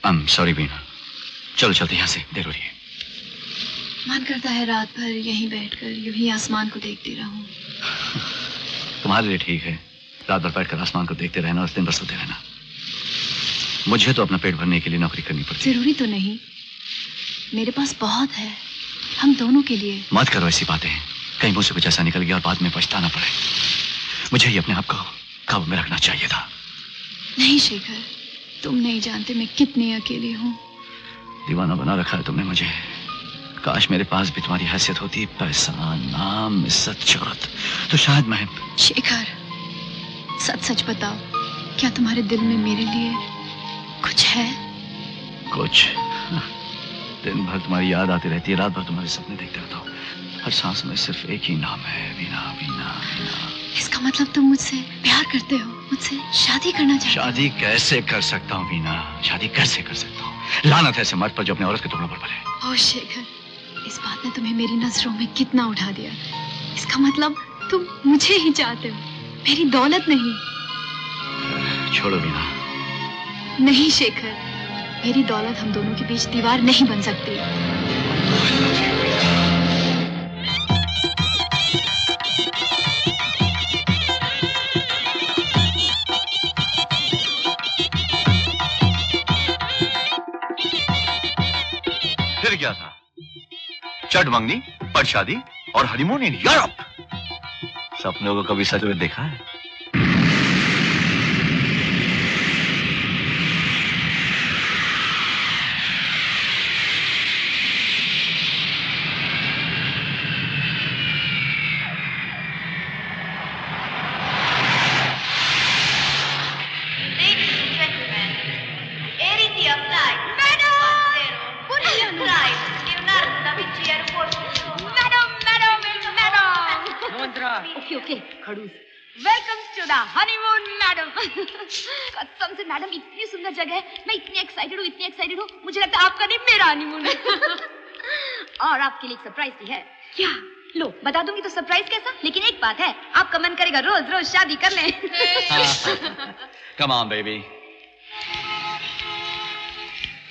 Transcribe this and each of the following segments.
Sorry बीना, चलो चलते यहाँ से, देर हो रही है। मन करता है रात भर यहीं बैठकर यूं ही आसमान को देखते रहूं। तुम्हारे लिए ठीक है रात भर बैठकर आसमान को देखते रहना और दिन भर सोते रहना। मुझे तो अपना पेट भरने के लिए नौकरी करनी पड़ती है। जरूरी तो नहीं, मेरे पास बहुत है, हम दोनों के लिए। मत करो ऐसी बातें, कहीं मुझसे कुछ ऐसा निकल गया और बाद में पछताना पड़े। मुझे ही अपने आप को काबू में रखना चाहिए था। नहीं शेखर, तुम नहीं जानते मैं कितनी अकेली हूँ। दीवाना बना रखा है तुमने मुझे। काश मेरे पास भी तुम्हारी हैसियत होती, पैसा, नाम, इज्जत, शोहरत, तो शायद मैं। शेखर, सच सच बताओ, क्या तुम्हारे दिल में मेरे लिए कुछ है? कुछ? दिन भर तुम्हारी याद आती रहती है, रात भर तुम्हारे सपने देखते रहता हूँ। हर सांस में सिर्फ एक ही नाम है, वीना वीना वीना। इसका मतलब तुम मुझसे प्यार करते हो, मुझसे शादी करना चाहते हो? शादी कैसे कर सकता हूँ वीना, शादी कैसे कर सकता हूँ? लानत है ऐसे मर्द पर जो अपने औरत के टुकड़ों पर पले। ओ शेखर, इस बात ने तुम्हें मेरी नजरों में कितना उठा दिया। इसका मतलब तुम मुझे ही चाहते हो, मेरी दौलत नहीं। छोड़ो वीना। नहीं शेखर, मेरी दौलत हम दोनों के बीच दीवार नहीं बन सकती। फिर क्या था? चट मंगनी, पर शादी और हनीमून इन यूरोप। सपनों को कभी सच में देखा है? Okay, खड़ूस। Welcome to the honeymoon, madam. कसम से मैडम इतनी सुंदर जगह है, मैं इतनी एक्साइटेड हूँ, मुझे लगता है आपका नहीं मेरा हनीमून है। और आपके लिए एक सरप्राइज भी है। क्या? लो बता दूंगी तो सरप्राइज कैसा, लेकिन एक बात है, आपका मन करेगा रोज रोज शादी कर लें। Come on, baby.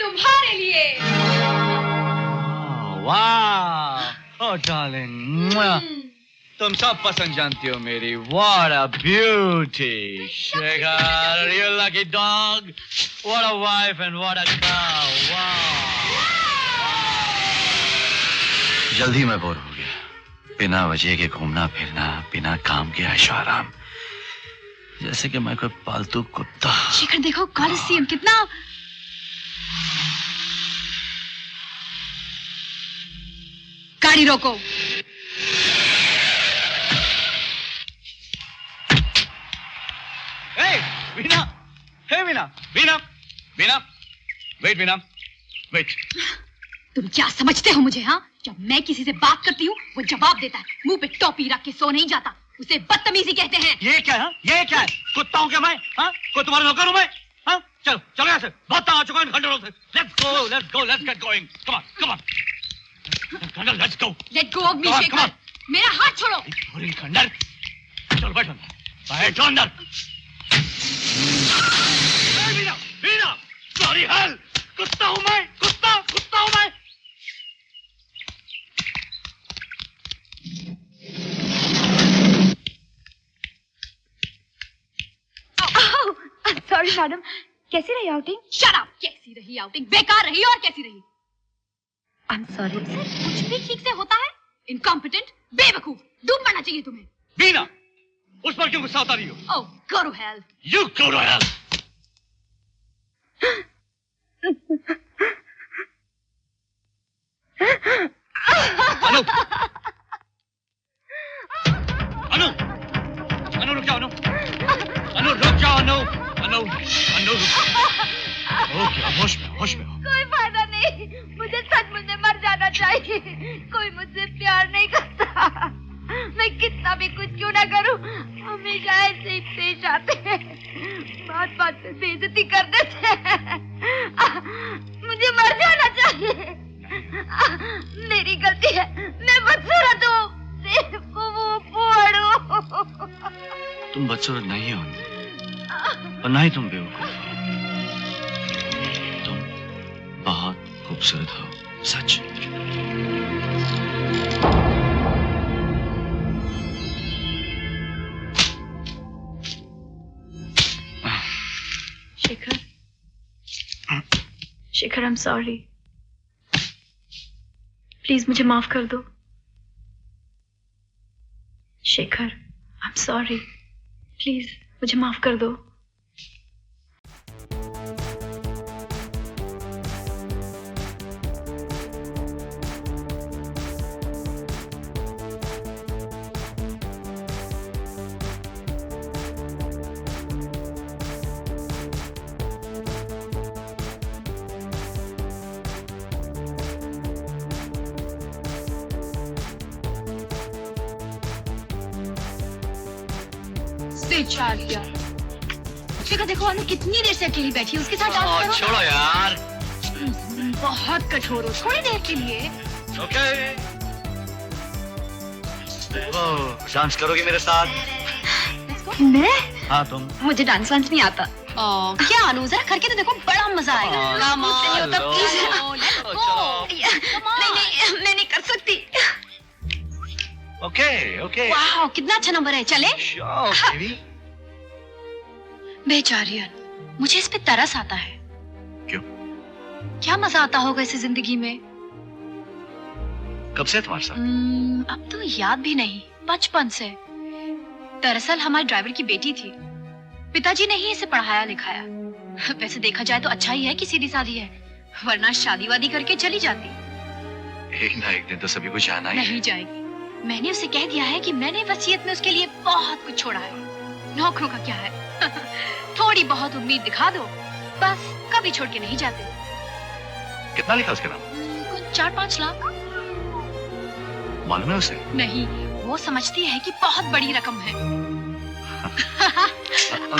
तुम्हारे लिए। Wow, oh darling. तुम सब पसंद जानती हो मेरी। What a beauty, Shekhar, you lucky dog. What a wife and what a cow. Wow. जल्दी मैं बोर हो गया, बिना वजह के घूमना फिरना, बिना काम के ऐशो आराम, जैसे कि मैं कोई पालतू कुत्ता। शेखर देखो, कॉलिसियम कितना। गाड़ी रोको। वीना, हे वीना, वीना, वीना, वेट वीना, वेट। तुम क्या समझते हो मुझे? हाँ, जब मैं किसी से बात करती हूँ वो जवाब देता है, मुंह पे टोपी रख के सो नहीं जाता, उसे बदतमीजी कहते हैं। ये क्या है? ये क्या है? कुत्ता हूँ क्या मैं? हाँ, कोई तुम्हारा नौकर हूँ मैं? हाँ, चलो चलो यहाँ से, बहुत आ चुका हूँ खंडरों से। Let's get going. Come on. खंडर, let's go. Let go of me, Shekhar. मेरा हाथ छोड़ो। पूरी खंडर, चलो बैठो अंदर। वीना, सॉरी हेल, कुत्ता हूँ मैं, कुत्ता हूँ मैं। सॉरी मैडम, कैसी रही आउटिंग? Shut up. कैसी रही आउटिंग? बेकार रही। और कैसी रही? आई एम सॉरी। कुछ भी ठीक से होता है? इनकॉम्पिटेंट, बेवकूफ, डूब मरना चाहिए तुम्हें। वीना, उस पर क्यों गुस्सा होता रही हो? Oh, go to hell. You go to hell. अनु रुक जाओ। ओके, होश में हो। कोई फायदा नहीं, मुझे सचमुच में मर जाना चाहिए। कोई मुझसे प्यार नहीं करता, मैं कितना भी कुछ क्यों ना करूं, हमेशा ऐसे ही पेश आते हैं, बात पे बेइज्जती कर देते हैं। मुझे मर जाना चाहिए, मेरी गलती है, मैं बदसूरत हूँ, तुम बदसूरत नहीं हो और ना ही तुम बेवकूफ। खूबसूरत हो सच। Shekhar, Shekhar, I am sorry. Please मुझे माफ कर दो। Shekhar, I am sorry. Please मुझे माफ कर दो। बेचारिया। शेखर देखो अनु कितनी देर से अकेली बैठी है, उसके साथ डांस करो। छोड़ो यार। बहुत कठोर हो, थोड़ी देर के लिए। ओके। डांस करोगी मेरे साथ? मैं? हाँ तुम। मुझे डांस वांस नहीं आता। क्या अनु, जरा करके तो देखो, बड़ा मजा आएगा। मुझसे नहीं होता, प्लीज। नहीं, मैं नहीं कर सकती। Okay okay. वाह, कितना अच्छा नंबर है। चले? बेबी। बेचारिया, मुझे इस पे तरस आता है। क्यों? क्या मजा आता होगा इसे जिंदगी में। कब से तुम्हारे साथ? अब तो याद भी नहीं, बचपन से। दरअसल हमारे ड्राइवर की बेटी थी, पिताजी ने ही इसे पढ़ाया लिखाया। वैसे देखा जाए तो अच्छा ही है कि सीधी सादी है, वरना शादी वादी करके चली जाती। एक ना एक दिन तो सभी को जाना ही नहीं जाएगी। मैंने उसे कह दिया है कि मैंने वसीयत में उसके लिए बहुत कुछ छोड़ा है। नौकरों का क्या है, थोड़ी बहुत उम्मीद दिखा दो, बस कभी छोड़ के नहीं जाते। कितना लिखा उसके नाम? कुछ 4-5 लाख। मालूम है उसे? नहीं, वो समझती है कि बहुत बड़ी रकम है।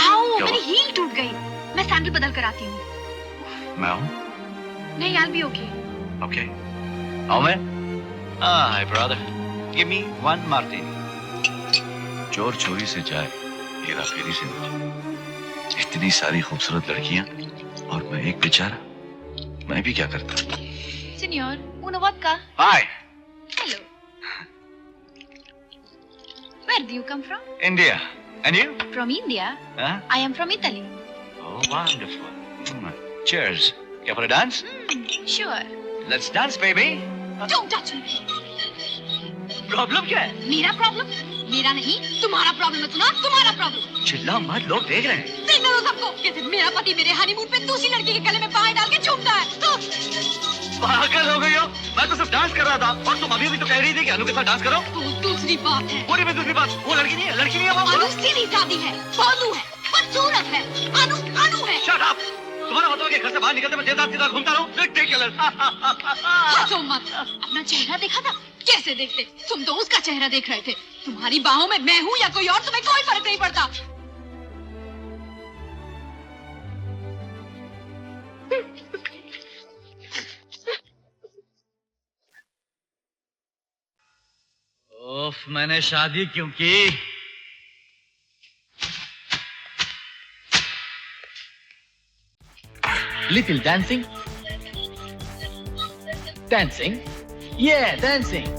आओ, मेरी हील टूट गई, मैं सैंडल बदल कर आती हूँ। मैं हूँ? नहीं, I'll be okay। ओके। आओ मैं? Hi brother, give me 1 martini। चोर चोरी से जाए, हेरा फेरी से बचे। इतनी सारी खूबसूरत लड़कियां और मैं एक बेचारा, मैं भी क्या करता। Signor, una vodka? Hi. Hello। Where do you come from? India. And you? From India? Huh? I am from Italy. Oh, wonderful. Cheers. Care for a dance? Sure। Let's dance, baby. Don't touch me। Problem क्या है? मेरा problem? मेरा नहीं, तुम्हारा problem है। सुना, तुम्हारा problem. चिल्ला मत, लोग देख रहे हैं। देखने दो सबको। कैसे मेरा पति मेरे हनीमून पे दूसरी लड़की के गले में बाहें डाल के झूमता है। तो पागल हो गई हो? मैं तो सिर्फ डांस कर रहा था और तुम अभी भी तो कह रही थी कि अनु के साथ डांस करो। वो दूसरी बात है। बोली में दूसरी बात, वो लड़की नहीं है, लड़की नहीं है वो। अनु सीधी सादी है, बालू है, बदसूरत है। अनु अनु है। Shut up. तुम्हारा मतलब है कि घर से बाहर निकलते मैं देवदास की तरह घूमता रहूं? रिडिकुलस। हंसो मत। अपना चेहरा देखा था? कैसे देखते? तुम तो उसका चेहरा देख रहे थे। तुम्हारी बाहों में मैं हूँ या कोई और, तुम्हें कोई फर्क नहीं पड़ता। ओफ, मैंने शादी क्यों की? Little dancing? Dancing? Yeah, dancing.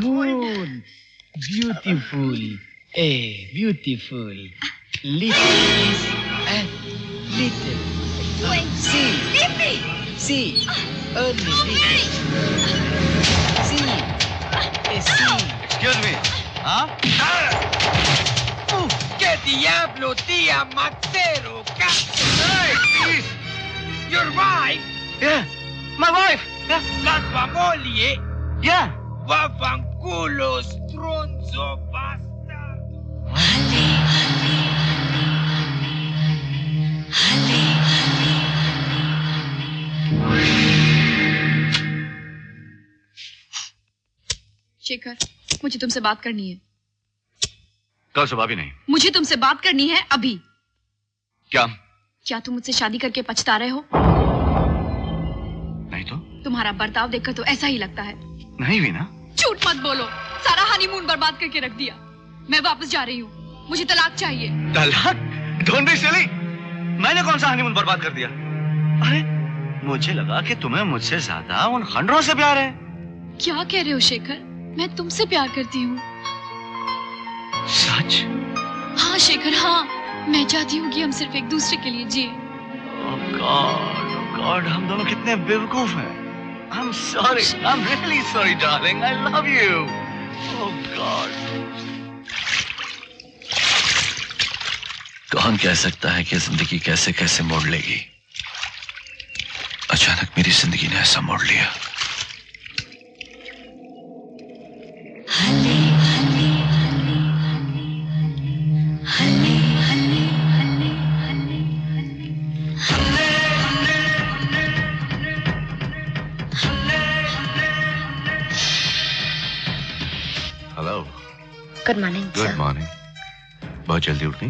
Moon, beautiful, beautiful. Little kiss and little. See, see, only little. See, see. Excuse me. हाँ? ¿Qué diablo, tía Matero? Hey, please. Your wife Yeah, my wife. Yeah. La tua moglie? Yeah. Vaffanculo, stronzo bastardo! Shekhar, मुझे तुमसे बात करनी है। कल सुबह भी नहीं। मुझे तुमसे बात करनी है अभी। क्या तुम मुझसे शादी करके पछता रहे हो? नहीं तो? तुम्हारा बर्ताव देखकर तो ऐसा ही लगता है। नहीं भी ना? झूठ मत बोलो, सारा हनीमून बर्बाद करके रख दिया। मैं वापस जा रही हूँ, मुझे तलाक चाहिए। तलाक? Don't be silly। मैंने कौन सा हनीमून बर्बाद कर दिया? अरे मुझे लगा कि तुम्हें मुझसे ज्यादा उन खंडरों से प्यार है। क्या कह रहे हो शेखर? मैं तुमसे प्यार करती हूँ। सच? हाँ शेखर, हाँ। मैं चाहती हूँ कि हम सिर्फ एक दूसरे के लिए जिए। Oh God, हम दोनों कितने बेवकूफ हैं। I'm sorry, I'm really sorry, darling. I love you. Oh God. कौन कह सकता है कि जिंदगी कैसे कैसे मोड़ लेगी? अचानक मेरी जिंदगी ने ऐसा मोड़ लिया। Hello. Good morning sir. Good morning. बहुत जल्दी उठ गई?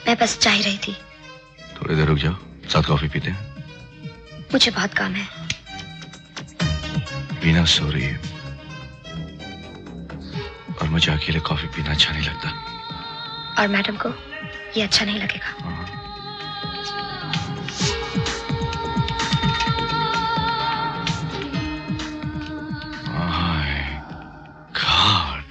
मैं बस चाह रही थी। थोड़ी देर रुक जाओ, साथ कॉफी पीते हैं। मुझे बहुत काम है। वीना सो रही है और मुझे अकेले कॉफी पीना अच्छा नहीं लगता। और मैडम को ये अच्छा नहीं लगेगा। God.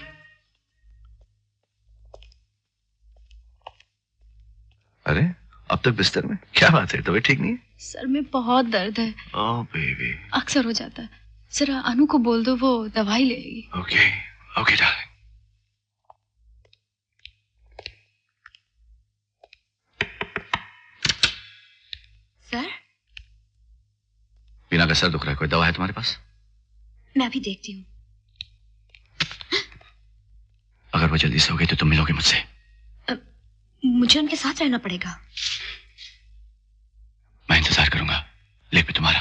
अरे अब तक बिस्तर में? क्या बात है, तबीयत ठीक नहीं है? सर में बहुत दर्द है। ओह बेबी। अक्सर हो जाता है। जरा अनु को बोल दो, वो दवाई लेगी। Okay okay darling. Sir, Veena का सर दुख रहा है, कोई दवा है तुम्हारे पास? मैं अभी देखती हूँ। अगर वो जल्दी से हो गई तो तुम मिलोगे मुझसे? मुझे उनके साथ रहना पड़ेगा। मैं इंतजार करूंगा, लेकिन तुम्हारा।